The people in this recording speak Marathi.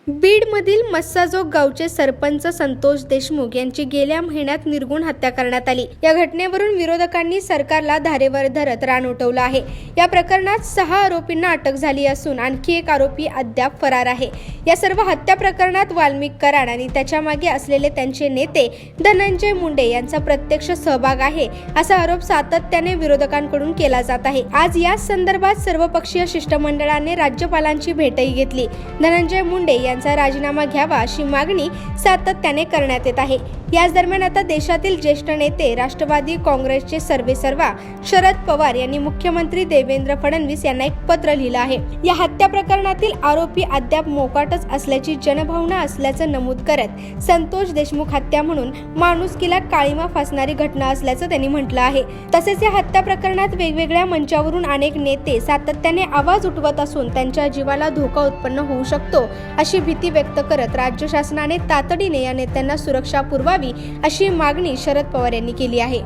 बीडमधील मस्साजोग गावचे सरपंच संतोष देशमुख यांची गेल्या महिन्यात निर्घृण हत्या करण्यात आली। या घटनेवरून विरोधकांनी सरकारला धारेवर धरत रान उठवलं आहे। या प्रकरणात 6 आरोपींना अटक झाली असून आणखी एक आरोपी अद्याप फरार आहे। या सर्व हत्या प्रकरणात वाल्मिक कराड आणि त्याच्या मागे असलेले त्यांचे नेते धनंजय मुंडे यांचा प्रत्यक्ष सहभाग आहे, असा आरोप सातत्याने विरोधकांकडून केला जात आहे। आज या संदर्भात सर्वपक्षीय शिष्टमंडळाने राज्यपालांची भेटही घेतली। धनंजय मुंडे यांचा राजीनामा घ्यावा अशी मागणी सातत्याने करण्यात येत आहे। याच दरम्यान आता देशातील ज्येष्ठ नेते राष्ट्रवादी काँग्रेसचे सर्वेसर्वा शरद पवार यांनी मुख्यमंत्री देवेंद्र फडणवीस यांना एक पत्र लिहिलं आहे। या हत्या प्रकरणातील आरोपी अद्याप मोकाटच असल्याची जनभावना असल्याचं नमूद करत संतोष देशमुख हत्या म्हणून माणुसकीला काळीमा फासणारी घटना असल्याचं त्यांनी म्हटलं आहे। तसेच या हत्या प्रकरणात वेगवेगळ्या मंचावरून अनेक नेते सातत्याने आवाज उठवत असून त्यांच्या जीवाला धोका उत्पन्न होऊ शकतो अशी भीती व्यक्त करत राज्य शासनाने तातडीने या नेत्यांना सुरक्षा पुरवावी अशी मागणी शरद पवार यांनी केली आहे।